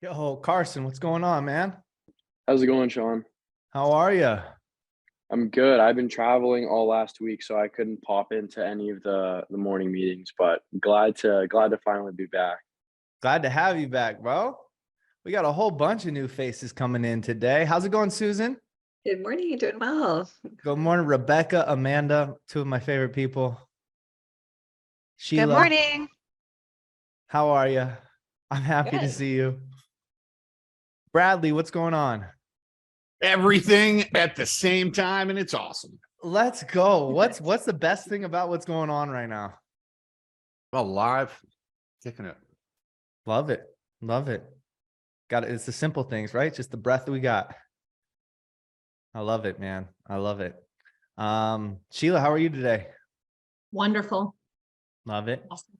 Yo, Carson, what's going on, man? How's it going, Sean? How are you? I'm good. I've been traveling all last week, so I couldn't pop into any of the morning meetings, but glad to finally be back. Glad to have you back, bro. We got a whole bunch of new faces coming in today. How's it going, Susan? Good morning. Doing well. Good morning, Rebecca, Amanda, two of my favorite people. Sheila, Good morning. how are you? I'm happy to Good. see you. Bradley, what's going on? Everything at the same time, and it's awesome. Let's go. What's the best thing about what's going on right now? Alive, kicking it. Love it. Love it. Got it. It's the simple things, right? Just the breath that we got. I love it, man. I love it. Sheila, how are you today? Wonderful. Love it. Awesome.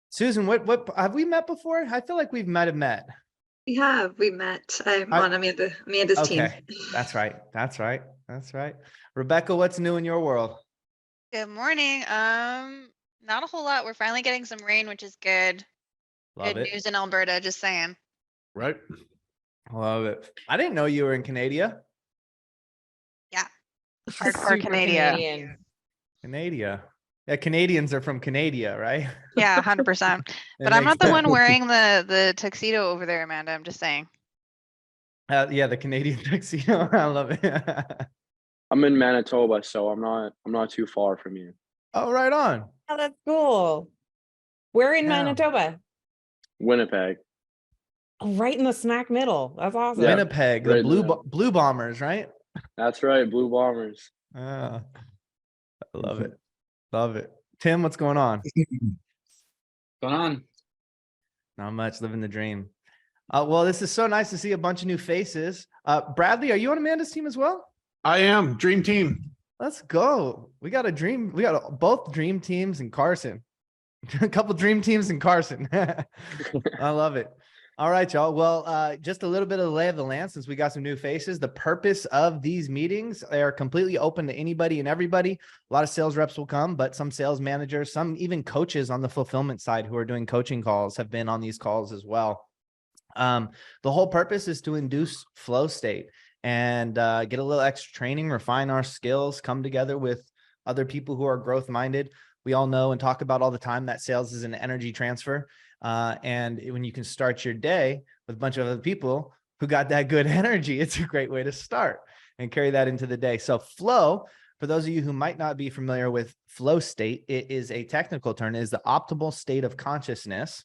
Susan, what have we met before? I feel like we might have met. We met. I'm on Amanda's team. Okay, that's right. Rebecca, what's new in your world? Good morning. Not a whole lot. We're finally getting some rain, which is good. Love Good it. news in Alberta, just saying. Right? Love it. I didn't know you were in Canada. Yeah. Hardcore Hardcore Canada. Canada. Yeah, Canadians are from Canada, right? Yeah, 100%. But I'm not the one wearing the tuxedo over there, Amanda. I'm just saying. Yeah, the Canadian tuxedo. I love it. I'm in Manitoba, so I'm not too far from you. Oh, right on. Oh, that's cool. We're in Yeah. Manitoba. Winnipeg. Oh, right in the smack middle. That's awesome. Yeah. Winnipeg, right the in blue the middle. blue bombers, right? That's right, Blue Bombers. I love it. Love it. Tim, what's going on? Going on? Not much, living the dream. Well, this is so nice to see a bunch of new faces. Bradley, are you on Amanda's team as well? I am. Dream team. Let's go. We got a dream. We got both dream teams and Carson. A couple dream teams and Carson. I love it. All right, y'all. Well, just a little bit of the lay of the land since we got some new faces. The purpose of these meetings, they are completely open to anybody and everybody. A lot of sales reps will come, but some sales managers, some even coaches on the fulfillment side who are doing coaching calls have been on these calls as well. The whole purpose is to induce flow state and get a little extra training, refine our skills, come together with other people who are growth minded. We all know and talk about all the time that sales is an energy transfer. And when you can start your day with a bunch of other people who got that good energy, it's a great way to start and carry that into the day. So flow, for those of you who might not be familiar with flow state, it is a technical term, it is the optimal state of consciousness,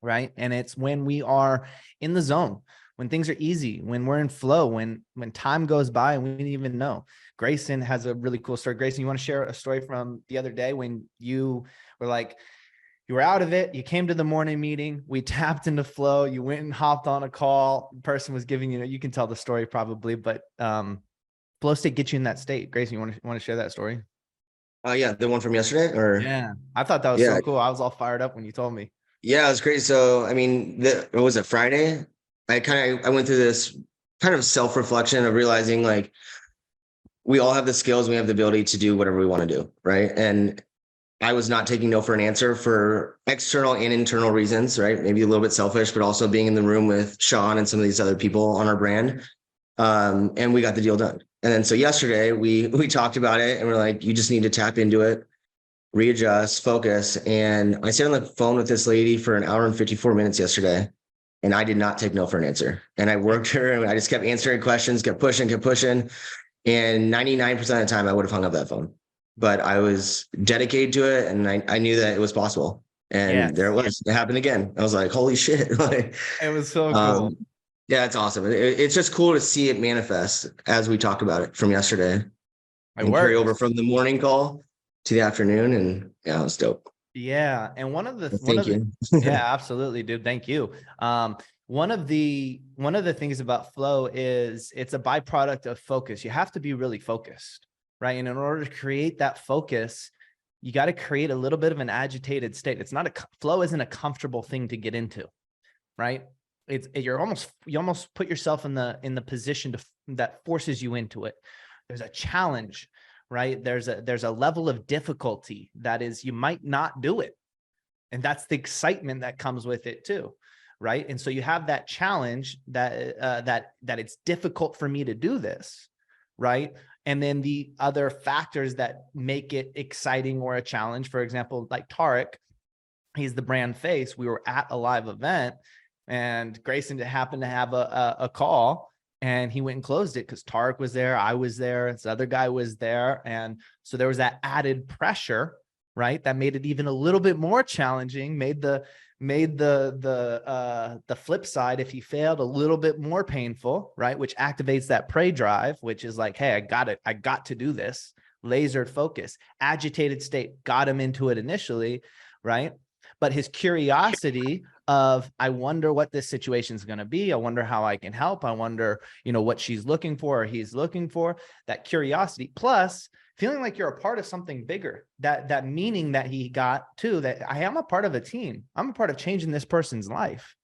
right? And it's when we are in the zone, when things are easy, when we're in flow, when time goes by and we didn't even know. Grayson has a really cool story. Grayson, you want to share a story from the other day when you were like, you were out of it. You came to the morning meeting. We tapped into flow. You went and hopped on a call. The person was giving you can tell the story probably, but flow state gets you in that state. Grayson, you want to share that story? Yeah, the one from yesterday, or yeah, I thought that was so cool. I was all fired up when you told me. Yeah, it was great. So, I mean, it was a Friday. I went through this kind of self-reflection of realizing like we all have the skills, we have the ability to do whatever we want to do, right? And I was not taking no for an answer for external and internal reasons, right? Maybe a little bit selfish, but also being in the room with Sean and some of these other people on our brand. And we got the deal done. And then so yesterday we talked about it and we're like, you just need to tap into it, readjust, focus. And I sat on the phone with this lady for an hour and 54 minutes yesterday. And I did not take no for an answer. And I worked her and I just kept answering questions, kept pushing. And 99% of the time I would have hung up that phone. But I was dedicated to it and I knew that it was possible. And there it was. It happened again. I was like, holy shit. Like, it was so cool. Yeah, it's awesome. It's just cool to see it manifest as we talk about it from yesterday. And carry over from the morning call to the afternoon. And yeah, it was dope. Yeah. And Thank you. Yeah, absolutely, dude. Thank you. One of the things about flow is it's a byproduct of focus. You have to be really focused, right? And in order to create that focus, you got to create a little bit of an agitated state. Flow isn't a comfortable thing to get into, right? You almost put yourself in the position that forces you into it. There's a challenge, right? There's a level of difficulty that is, you might not do it. And that's the excitement that comes with it too. right? And so you have that challenge that it's difficult for me to do this, right? And then the other factors that make it exciting or a challenge, for example, like Tarek, he's the brand face. We were at a live event and Grayson happened to have a call and he went and closed it because Tarek was there. I was there. This other guy was there. And so there was that added pressure, right? That made it even a little bit more challenging, made the flip side, if he failed, a little bit more painful, right? Which activates that prey drive, which is like, hey, I got it. I got to do this. Lasered focus, agitated state, got him into it initially, right? But his curiosity of, I wonder what this situation is going to be. I wonder how I can help. I wonder, what she's looking for or he's looking for. That curiosity plus feeling like you're a part of something bigger, that meaning that he got too, that I am a part of a team. I'm a part of changing this person's life.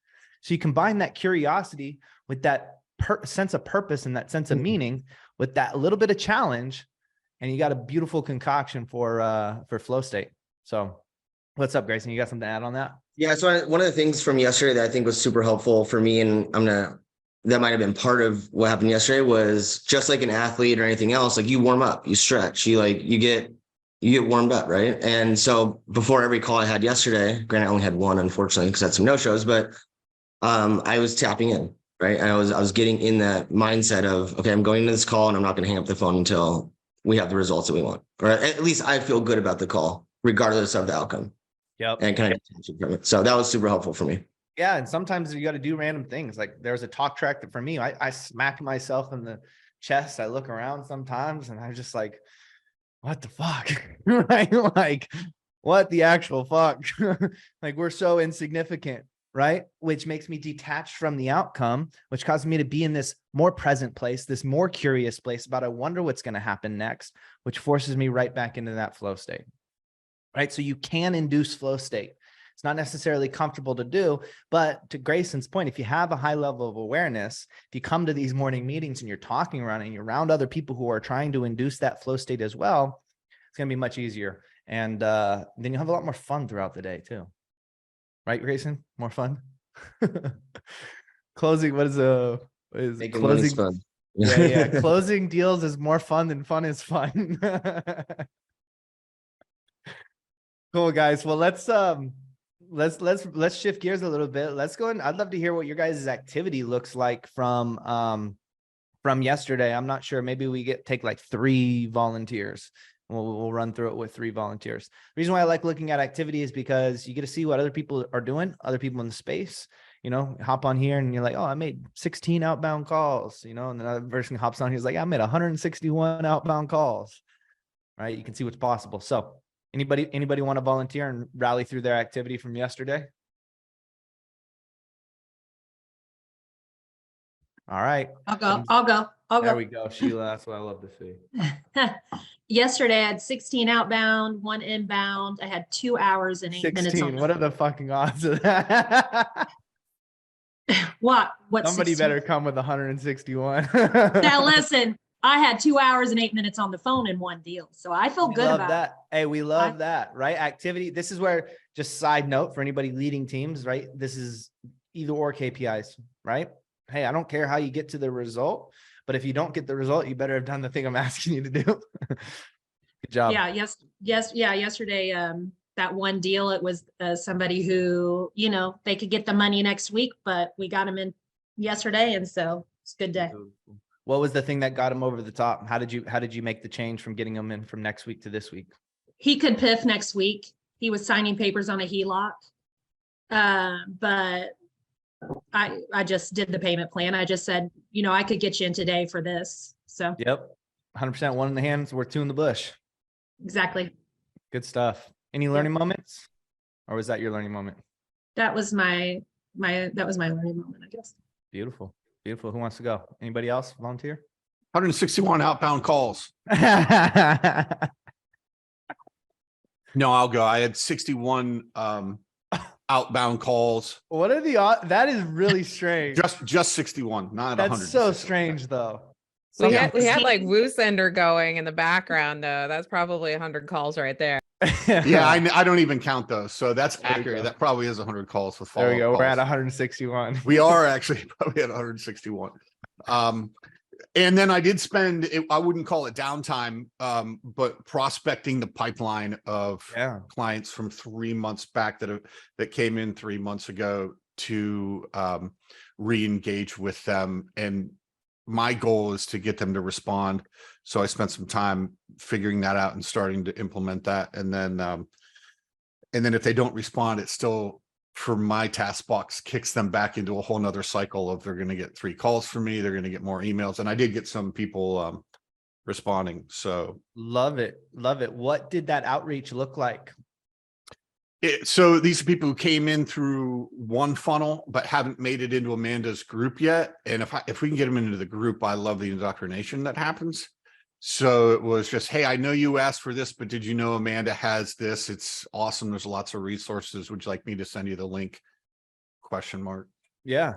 So you combine that curiosity with that sense of purpose and that sense of meaning with that little bit of challenge, and you got a beautiful concoction for flow state. So what's up, Grayson? You got something to add on that? Yeah. So one of the things from yesterday that I think was super helpful for me, and that might have been part of what happened yesterday, was just like an athlete or anything else, like you warm up, you stretch, you get warmed up, right? And so before every call I had yesterday, granted I only had one, unfortunately, because I had some no-shows, but I was tapping in, right? And I was getting in that mindset of, okay, I'm going into this call and I'm not going to hang up the phone until we have the results that we want, or at least I feel good about the call, regardless of the outcome. Yep. And kind of attention from it. So that was super helpful for me. Yeah. And sometimes you got to do random things. Like there's a talk track that for me, I smack myself in the chest. I look around sometimes and I'm just like, what the fuck? Right? Like, what the actual fuck? Like we're so insignificant, right? Which makes me detached from the outcome, which causes me to be in this more present place, this more curious place about, I wonder what's going to happen next, which forces me right back into that flow state. Right. So you can induce flow state. It's not necessarily comfortable to do, but to Grayson's point, if you have a high level of awareness, if you come to these morning meetings and you're talking around and you're around other people who are trying to induce that flow state as well, it's going to be much easier. And then you'll have a lot more fun throughout the day too. Right, Grayson? More fun. Closing. What is Making closing? fun. Yeah. Closing deals is more fun than fun is fun. Cool, guys. Well, let's shift gears a little bit. Let's go in. I'd love to hear what your guys' activity looks like from yesterday. I'm not sure. Maybe we take like 3 volunteers. We'll run through it with 3 volunteers. The reason why I like looking at activity is because you get to see what other people are doing, other people in the space. Hop on here and you're like, oh, I made 16 outbound calls, and another person hops on, he's like, I made 161 outbound calls. Right? You can see what's possible. So anybody want to volunteer and rally through their activity from yesterday? All right. I'll go. There we go, Sheila. That's what I love to see. Yesterday I had 16 outbound, 1 inbound. I had 2 hours and 8 minutes 16. on. What are the fucking odds of that? What? Somebody 16? better come with 161. Now listen, I had 2 hours and 8 minutes on the phone in one deal. So I feel We good love about that. Hey, we love that, right? Activity. This is where, just side note for anybody leading teams, right? This is either or KPIs, right? Hey, I don't care how you get to the result, but if you don't get the result, you better have done the thing I'm asking you to do. Good job. Yeah. Yesterday, that one deal, it was somebody who, they could get the money next week, but we got him in yesterday. And so it's a good day. What was the thing that got him over the top? How did you make the change from getting him in from next week to this week? He could PIF next week. He was signing papers on a HELOC. But I just did the payment plan. I just said, I could get you in today for this. So Yep. 100% one in the hands, worth 2 in the bush. exactly. Good stuff. Any learning moments? Or was that your learning moment? That was my learning moment, I guess. Beautiful. Beautiful. Who wants to go? Anybody else volunteer? 161 outbound calls. No, I'll go. I had 61 outbound calls. What are the odds? That is really strange. Just 61, not 100. That's so strange though. So We had like Woo Sender going in the background though. That's probably 100 calls right there. Yeah, I don't even count those. So that's There you accurate. go. That probably is 100 calls with There we follow-up go. We're at calls. 161. We are actually probably at 161. And then I did spend, I wouldn't call it downtime, but prospecting the pipeline of Yeah. clients from 3 months back that came in 3 months ago to re-engage with them. And my goal is to get them to respond. So I spent some time figuring that out and starting to implement that. And then if they don't respond, it's still, for my task box, kicks them back into a whole nother cycle of they're going to get 3 calls from me. They're going to get more emails. And I did get some people responding. So Love it. Love it. What did that outreach look like? so these are people who came in through one funnel, but haven't made it into Amanda's group yet. And if we can get them into the group, I love the indoctrination that happens. So it was just, hey, I know you asked for this, but did you know Amanda has this? It's awesome. There's lots of resources. Would you like me to send you the link? ? Yeah.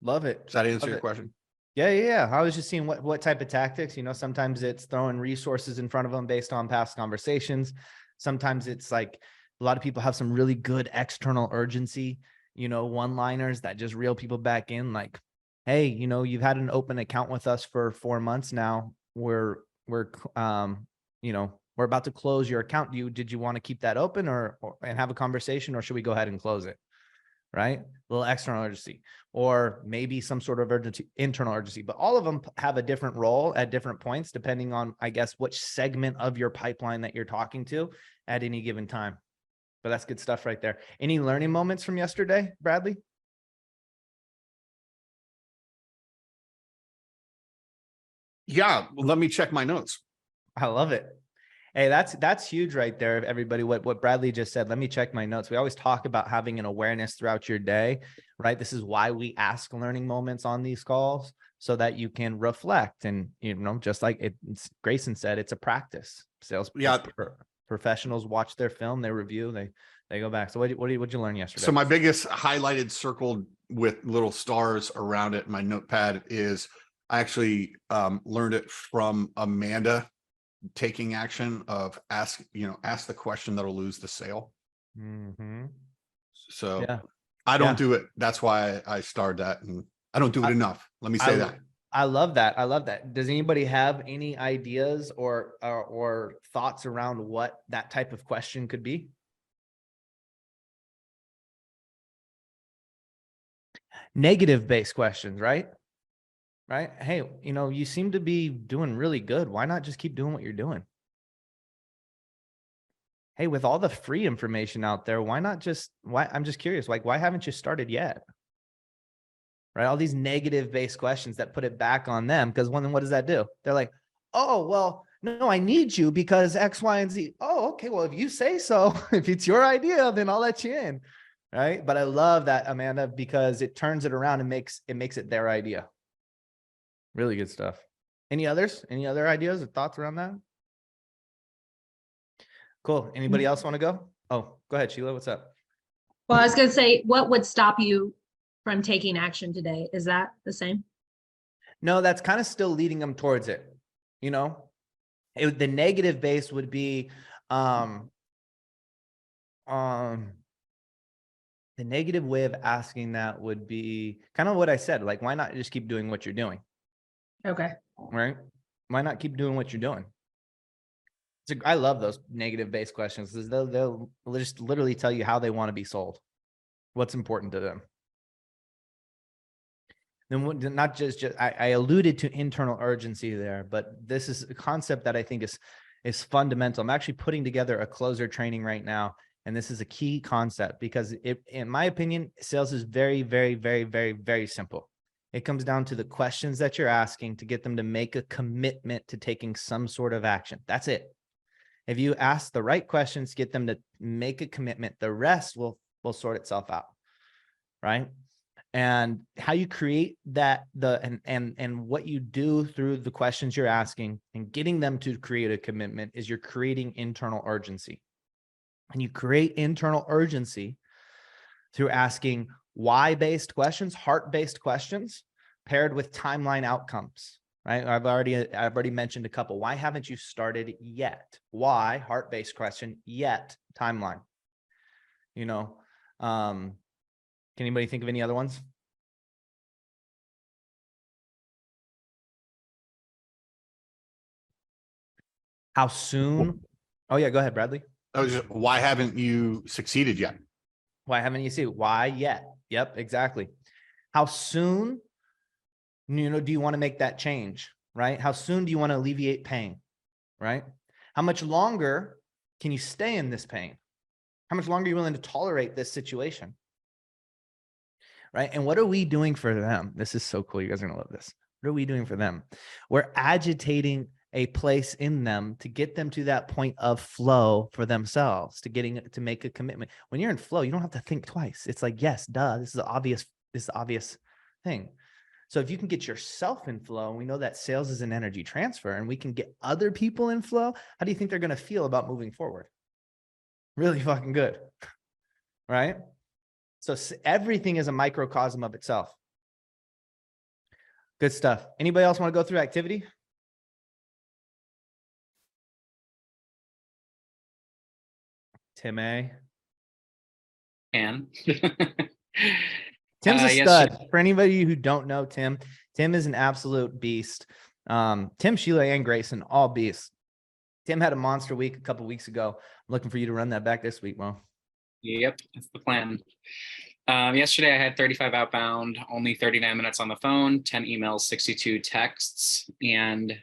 Love it. Does that answer Love your it. question? Yeah. I was just seeing what type of tactics, sometimes it's throwing resources in front of them based on past conversations. Sometimes it's like a lot of people have some really good external urgency, one-liners that just reel people back in, like, hey, you've had an open account with us for 4 months now. We're about to close your account. Did you want to keep that open and have a conversation, or should we go ahead and close it? Right? A little external urgency, or maybe some sort of internal urgency, but all of them have a different role at different points, depending on, I guess, which segment of your pipeline that you're talking to at any given time. But that's good stuff right there. Any learning moments from yesterday, Bradley? Yeah. Well, let me check my notes. I love it. Hey, that's huge right there, everybody. What Bradley just said. Let me check my notes. We always talk about having an awareness throughout your day, right? This is why we ask learning moments on these calls, so that you can reflect. And just like Grayson said, it's a practice. Sales professionals watch their film, they review, they go back. So what'd you learn yesterday? So my biggest highlighted circled with little stars around it in my notepad is I actually learned it from Amanda, taking action of ask the question that'll lose the sale. Mm-hmm. So yeah. I don't do it. That's why I starred that, and I don't do it enough. Let me say that. I love that. I love that. Does anybody have any ideas or thoughts around what that type of question could be? Negative based questions, right? Right. Hey, you seem to be doing really good. Why not just keep doing what you're doing? Hey, with all the free information out there, why I'm just curious, like, why haven't you started yet? Right? All these negative based questions that put it back on them. Because then what does that do? They're like, oh, well, no, I need you because X, Y, and Z. Oh, okay. Well, if you say so, if it's your idea, then I'll let you in. Right. But I love that, Amanda, because it turns it around and makes it their idea. Really good stuff. Any others? Any other ideas or thoughts around that? Cool. Anybody else want to go? Oh, go ahead, Sheila. What's up? Well, I was going to say, what would stop you from taking action today? Is that the same? No, that's kind of still leading them towards it. The negative base would be, the negative way of asking that would be kind of what I said. Like, why not just keep doing what you're doing? Okay. Right? Why not keep doing what you're doing? I love those negative based questions, because they'll just literally tell you how they want to be sold, what's important to them. Then not just I alluded to internal urgency there, but this is a concept that I think is fundamental. I'm actually putting together a closer training right now, and this is a key concept because in my opinion, sales is very, very, very, very, very simple. It comes down to the questions that you're asking to get them to make a commitment to taking some sort of action. That's it. If you ask the right questions, get them to make a commitment, the rest will sort itself out, right? And how you create that, and what you do through the questions you're asking and getting them to create a commitment is you're creating internal urgency. And you create internal urgency through asking why-based questions, heart-based questions, paired with timeline outcomes. right? I've already mentioned a couple. Why haven't you started yet? Why? Heart-based question. Yet. Timeline. You know, can anybody think of any other ones? How soon? Oh yeah, go ahead, Bradley. Why haven't you succeeded yet? Why haven't you seen? Why yet? Yep, exactly. How soon, do you want to make that change, right? How soon do you want to alleviate pain, right? How much longer can you stay in this pain? How much longer are you willing to tolerate this situation? Right? And what are we doing for them? This is so cool. You guys are going to love this. What are we doing for them? We're agitating a place in them to get them to that point of flow for themselves, to make a commitment. When you're in flow, you don't have to think twice. It's like, yes, duh, this is the obvious thing. So if you can get yourself in flow, and we know that sales is an energy transfer, and we can get other people in flow, how do you think they're going to feel about moving forward? Really fucking good, right? So everything is a microcosm of itself. Good stuff. Anybody else want to go through activity? Tim A. And Tim's a yes, stud. For anybody who don't know Tim is an absolute beast. Tim, Sheila, and Grayson, all beasts. Tim had a monster week a couple weeks ago. I'm looking for you to run that back this week, Mo. Yep, that's the plan. Yesterday I had 35 outbound, only 39 minutes on the phone, 10 emails, 62 texts, and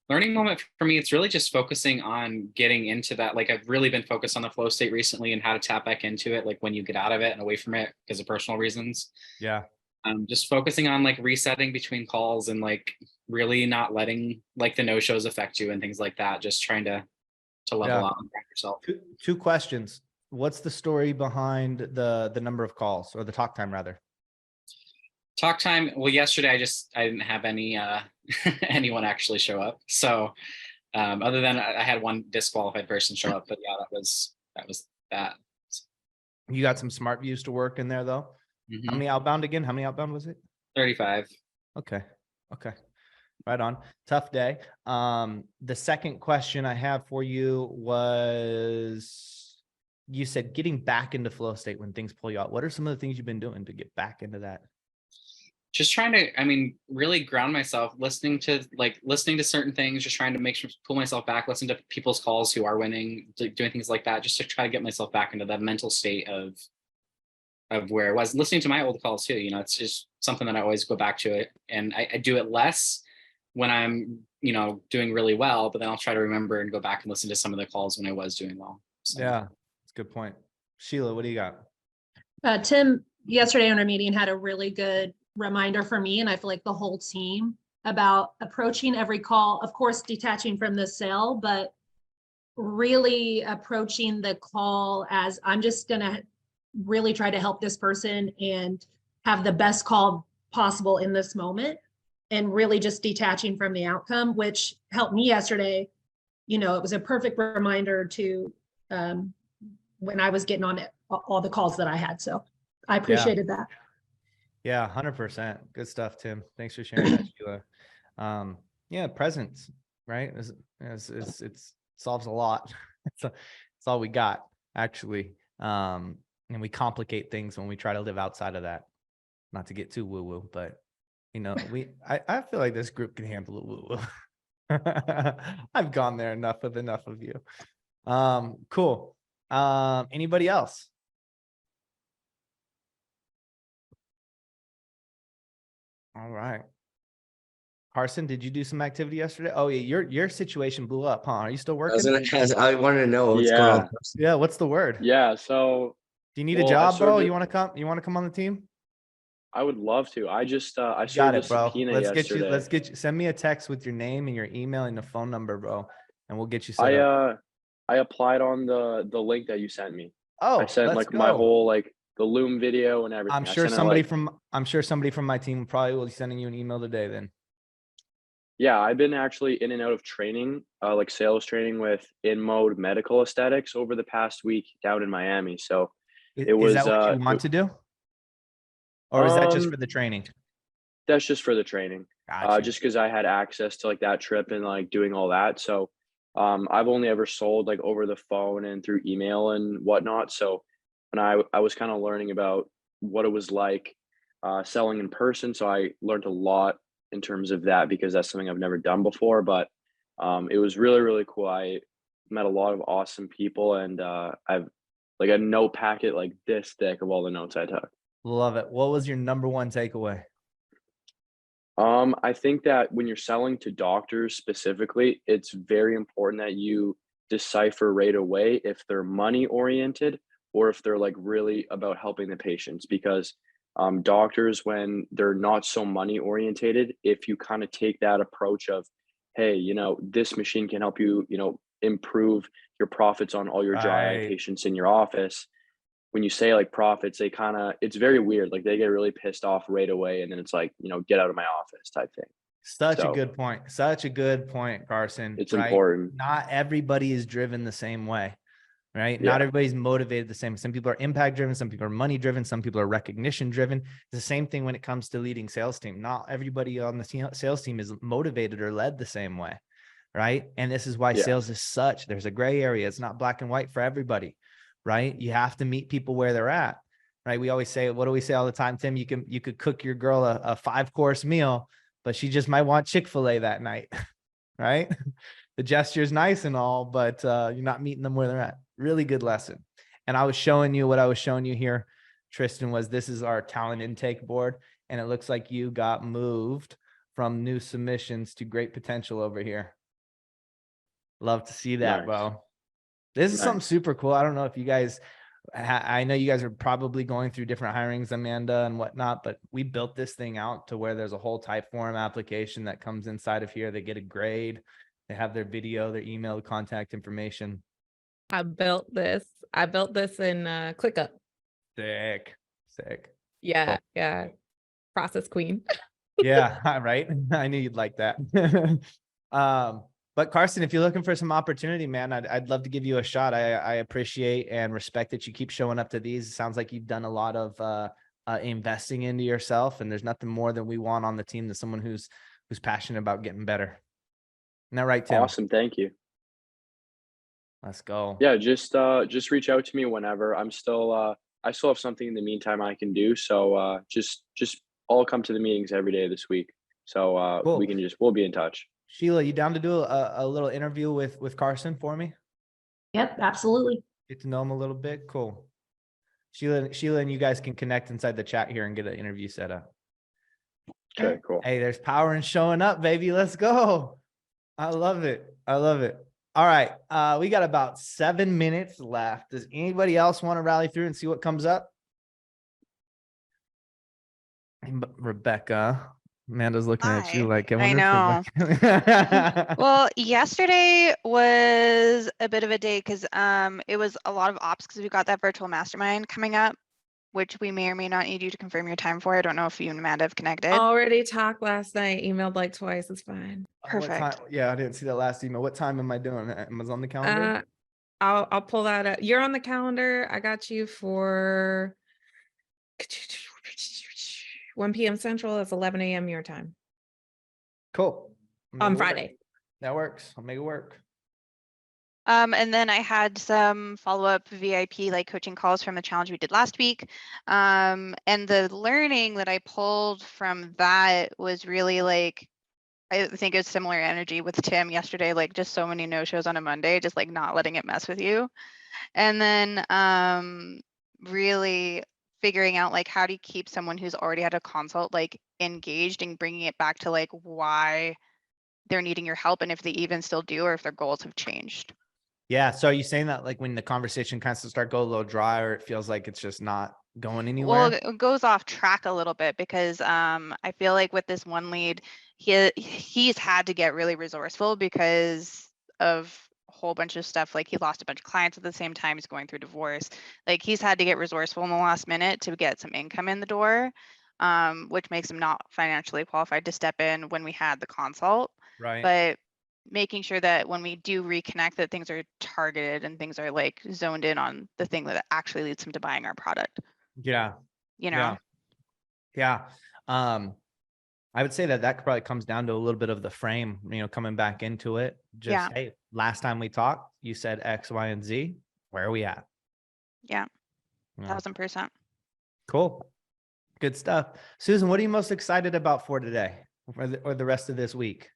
learning moment for me, it's really just focusing on getting into that. Like I've really been focused on the flow state recently and how to tap back into it, like when you get out of it and away from it because of personal reasons. Yeah. Just focusing on like resetting between calls and like really not letting like the no-shows affect you and things like that. Just trying to level out and track yourself. Two questions. What's the story behind the number of calls, or the talk time rather? Talk time. Well, yesterday I didn't have any anyone actually show up. So other than I had one disqualified person show up, but yeah, that was that. You got some smart views to work in there though. How many outbound again? How many outbound was it? 35. Okay. Right on. Tough day. The second question I have for you was, you said getting back into flow state when things pull you out. What are some of the things you've been doing to get back into that? Just trying to, really ground myself, listening to certain things, just trying to make sure pull myself back, listen to people's calls who are winning, doing things like that, just to try to get myself back into that mental state of where I was. Listening to my old calls too, it's just something that I always go back to it. And I do it less when I'm, doing really well, but then I'll try to remember and go back and listen to some of the calls when I was doing well. So. Yeah, that's a good point. Sheila, what do you got? Tim, yesterday in our meeting had a really good reminder for me, and I feel like the whole team, about approaching every call, of course, detaching from the sale, but really approaching the call as I'm just going to really try to help this person and have the best call possible in this moment, and really just detaching from the outcome, which helped me yesterday. It was a perfect reminder to when I was getting on it, all the calls that I had. So I appreciated that. Yeah, 100%. Good stuff, Tim. Thanks for sharing that, Sheila. Yeah, presence, right? It solves a lot. It's all we got, actually. And we complicate things when we try to live outside of that. Not to get too woo-woo, but I feel like this group can handle a woo-woo. I've gone there enough with enough of you. Cool. Anybody else? All right. Carson, did you do some activity yesterday? Oh yeah, your situation blew up, huh? Are you still working? I wanted to know what's going on. Yeah, what's the word? Yeah, so Do you need a job, bro? You want to come? You want to come on the team? I would love to. I just I Got served a it, bro. subpoena Let's yesterday. get you. Send me a text with your name and your email and the phone number, bro, and we'll get you set up. I applied on the link that you sent me. Oh, I sent let's my go. whole the Loom video and everything. I'm sure somebody from my team probably will be sending you an email today then. Yeah, I've been actually in and out of training, like sales training with In Mode Medical Aesthetics over the past week down in Miami. So Is that what you want to do? Or is that just for the training? That's just for the training. Gotcha. just because I had access to like that trip and like doing all that. So I've only ever sold like over the phone and through email and whatnot. So when I was kind of learning about what it was like selling in person, so I learned a lot in terms of that because that's something I've never done before. But it was really really cool. I met a lot of awesome people, and I've like a note packet like this thick of all the notes I took. Love it. What was your number one takeaway? I think that when you're selling to doctors specifically, it's very important that you decipher right away if they're money oriented or if they're like really about helping the patients. Because doctors, when they're not so money orientated, if you kind of take that approach of, hey, this machine can help you, improve your profits on all your dry eye Right. patients in your office. When you say like profits, it's very weird. Like they get really pissed off right away. And then it's like, get out of my office type thing. Such a So good point. Such a good point, Carson. it's Right? important. Not everybody is driven the same way, right? Yeah. Not everybody's motivated the same. Some people are impact driven. Some people are money driven. Some people are recognition driven. It's the same thing when it comes to leading sales team. Not everybody on the sales team is motivated or led the same way, right? And this is why Yeah. sales is there's a gray area. It's not black and white for everybody, right? You have to meet people where they're at, right? We always say, what do we say all the time, Tim? You could cook your girl a 5-course meal, but she just might want Chick-fil-A that night, right? The gesture is nice and all, but you're not meeting them where they're at. Really good lesson. And I was showing you what I was showing you here, Tristan, was this is our talent intake board. And it looks like you got moved from new submissions to great potential over here. Love to see that, Nice. bro. This is something Nice. super cool. I don't know if you guys, I know you guys are probably going through different hirings, Amanda and whatnot, but we built this thing out to where there's a whole typeform application that comes inside of here. They get a grade. They have their video, their email, contact information. I built this in ClickUp. Sick. Yeah, yeah. Process queen. Yeah, right. I knew you'd like that. But Carson, if you're looking for some opportunity, man, I'd love to give you a shot. I appreciate and respect that you keep showing up to these. It sounds like you've done a lot of investing into yourself, and there's nothing more than we want on the team than someone who's passionate about getting better. Isn't that right, Tim? Awesome. Thank you. Let's go. Yeah. Just reach out to me whenever. I still have something in the meantime I can do. So just I'll come to the meetings every day this week. So Cool. we'll be in touch. Sheila, you down to do a little interview with Carson for me? Yep, absolutely. Get to know him a little bit. Cool. Sheila and you guys can connect inside the chat here and get an interview set up. Okay, cool. Hey, there's power in showing up, baby. Let's go. I love it. All right. We got about 7 minutes left. Does anybody else want to rally through and see what comes up? Rebecca. Amanda's looking at you like, I know. Well, yesterday was a bit of a day because it was a lot of ops because we got that virtual mastermind coming up, which we may or may not need you to confirm your time for. I don't know if you and Amanda have connected. Already talked last night, emailed like twice. It's fine. Perfect. Yeah, I didn't see that last email. What time am I doing? Was on the calendar? I'll pull that up. You're on the calendar. I got you for 1 p.m. Central. That's 11 a.m. your time. Cool. On Friday. That works. I'll make it work. And then I had some follow-up VIP like coaching calls from the challenge we did last week. And the learning that I pulled from that was really like, I think it's similar energy with Tim yesterday, like just so many no-shows on a Monday, just like not letting it mess with you. And then really figuring out like how do you keep someone who's already had a consult like engaged and bringing it back to like why they're needing your help and if they even still do or if their goals have changed. Yeah. So are you saying that like when the conversation kind of start go a little dry or it feels like it's just not going anywhere? Well, it goes off track a little bit because I feel like with this one lead, he's had to get really resourceful because of a whole bunch of stuff. Like he lost a bunch of clients at the same time. He's going through divorce. Like he's had to get resourceful in the last minute to get some income in the door, which makes him not financially qualified to step in when we had the consult. Right. But making sure that when we do reconnect that things are targeted and things are like zoned in on the thing that actually leads him to buying our product. Yeah. You know? Yeah. I would say that probably comes down to a little bit of the frame, coming back into it. Just, Yeah. hey, last time we talked, you said X, Y, and Z. Where are we at? Yeah. Yeah. 1000%. Cool. Good stuff. Susan, what are you most excited about for today or the rest of this week?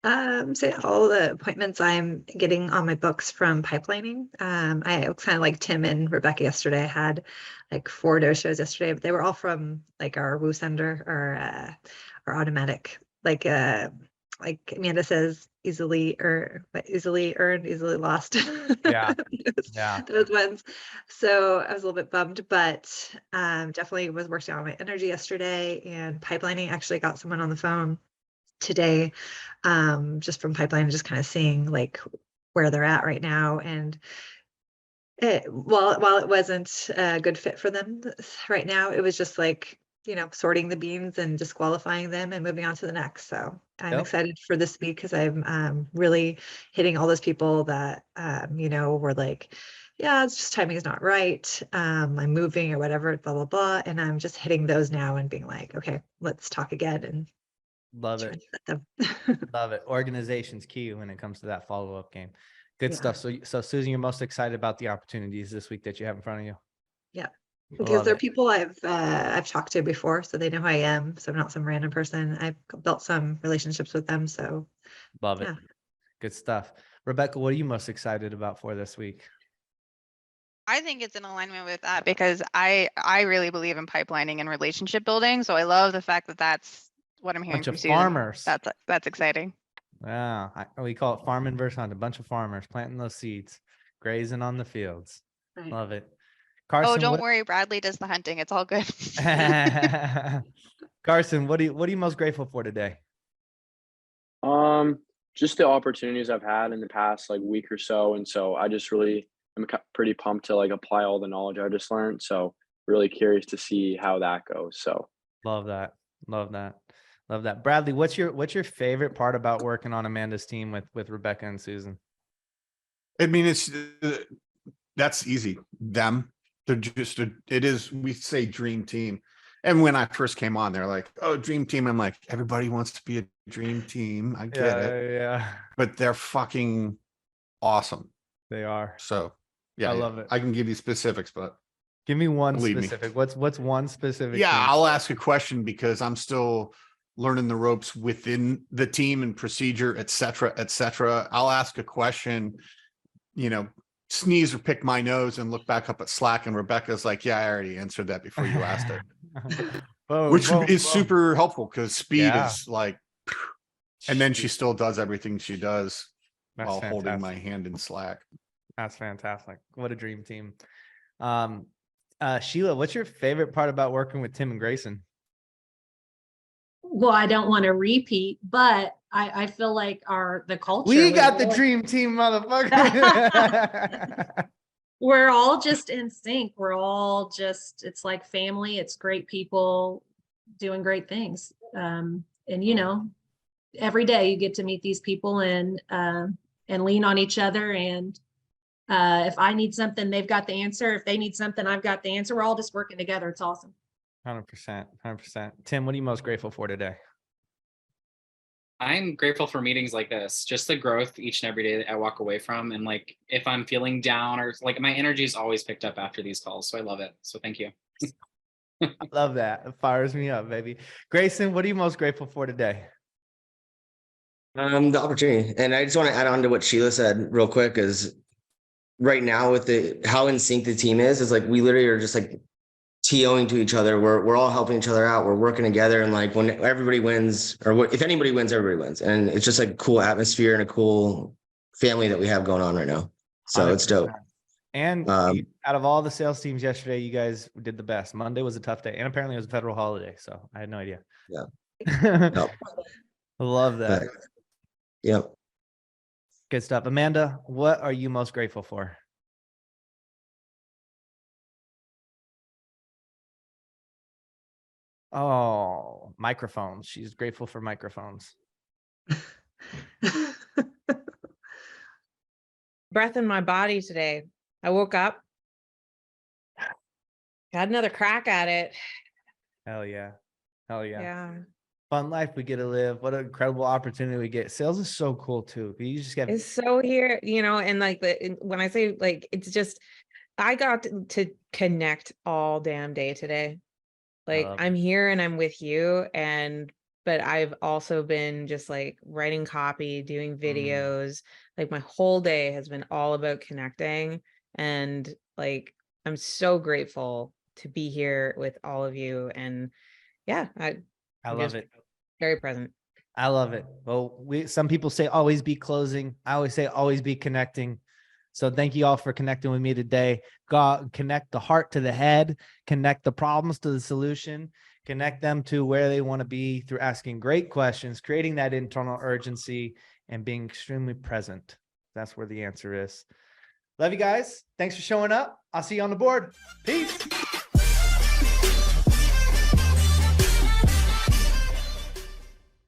So all the appointments I'm getting on my books from pipelining. I was kind of like Tim and Rebecca yesterday. I had like 4 shows yesterday, but they were all from like our Woo Sender or our automatic, like Amanda says, easily earned, easily lost. Yeah. Those- Yeah. Those ones. So I was a little bit bummed, but definitely was working on my energy yesterday, and pipelining. Actually got someone on the phone today, just from pipeline, just kind of seeing like where they're at right now. And while it wasn't a good fit for them right now, it was just like, sorting the beans and disqualifying them and moving on to the next. So I'm Yep. excited for this week because I'm really hitting all those people that, were like, yeah, it's just timing is not right. I'm moving or whatever, blah, blah, blah. And I'm just hitting those now and being like, okay, let's talk again and Love try it. and set them. Love it. Organization's key when it comes to that follow-up game. Good Yeah. stuff. So Susan, you're most excited about the opportunities this week that you have in front of you. Yeah. I Because love they're it. people I've talked to before, so they know who I am. So I'm not some random person. I've built some relationships with them. So Love it. yeah. Good stuff. Rebecca, what are you most excited about for this week? I think it's in alignment with that because I really believe in pipelining and relationship building. So I love the fact that that's what I'm hearing Bunch from of Susan. farmers. That's exciting. Yeah, we call it farming versus hunt. A bunch of farmers planting those seeds, grazing on the fields. Right. Love it. Oh, Carson, don't worry, Bradley does the hunting. It's all good. Carson, what are you most grateful for today? Just the opportunities I've had in the past like week or so, and so I just really am pretty pumped to like apply all the knowledge I just learned. So really curious to see how that goes. So Love that. Love that. Love that. Bradley, what's your favorite part about working on Amanda's team with Rebecca and Susan? I mean, that's easy. They're just it is, we say dream team. And when I first came on, they're like, oh, dream team. I'm like, everybody wants to be a dream team. I get it. Yeah. But they're fucking awesome. They are. So yeah, I love it. I can give you specifics, but Give me one believe me. specific. What's one specific? yeah, thing? I'll ask a question because I'm still learning the ropes within the team and procedure, et cetera, et cetera. I'll ask a question, sneeze or pick my nose and look back up at Slack, and Rebecca's like, yeah, I already answered that before you asked it. Boom, Which boom, is boom. super helpful because speed Yeah. is like, and then she still does everything she does That's while holding my fantastic. hand in Slack. That's fantastic. What a dream team. Sheila, what's your favorite part about working with Tim and Grayson? Well, I don't want to repeat, but I feel like the culture. We got was the really- dream team, motherfucker. We're all just in sync. We're all just, it's like family. It's great people doing great things. And every day you get to meet these people and lean on each other. And if I need something, they've got the answer. If they need something, I've got the answer. We're all just working together. It's awesome. 100%. 100%. Tim, what are you most grateful for today? I'm grateful for meetings like this, just the growth each and every day that I walk away from. And like, if I'm feeling down or like my energy is always picked up after these calls. So I love it. So thank you. I love that. It fires me up, baby. Grayson, what are you most grateful for today? The opportunity. And I just want to add on to what Sheila said real quick is right now with how in sync the team is like we literally are just like TOing to each other. We're all helping each other out. We're working together. And like when everybody wins or if anybody wins, everybody wins. And it's just like a cool atmosphere and a cool family that we have going on right now. So 100%. it's dope. And out of all the sales teams yesterday, you guys did the best. Monday was a tough day. And apparently it was a federal holiday. So I had no idea. Yeah. I love that. Yep. Good stuff. Amanda, what are you most grateful for? Oh, microphones. She's grateful for microphones. Breath in my body today. I woke up, got another crack at it. Hell yeah. Hell yeah. Yeah. fun life we get to live. What an incredible opportunity we get. Sales is so cool too. You just get It's so here, and like when I say like, it's just, I got to connect all damn day today. Like love I'm it. here and I'm with you, but I've also been just like writing copy, doing videos. Like my whole day has been all about connecting, and like I'm so grateful to be here with all of you. And yeah, I I'm love just it. very present. I love it. Well, some people say always be closing. I always say always be connecting. So thank you all for connecting with me today. God, connect the heart to the head, connect the problems to the solution, connect them to where they want to be through asking great questions, creating that internal urgency, and being extremely present. That's where the answer is. Love you guys. Thanks for showing up. I'll see you on the board. Peace.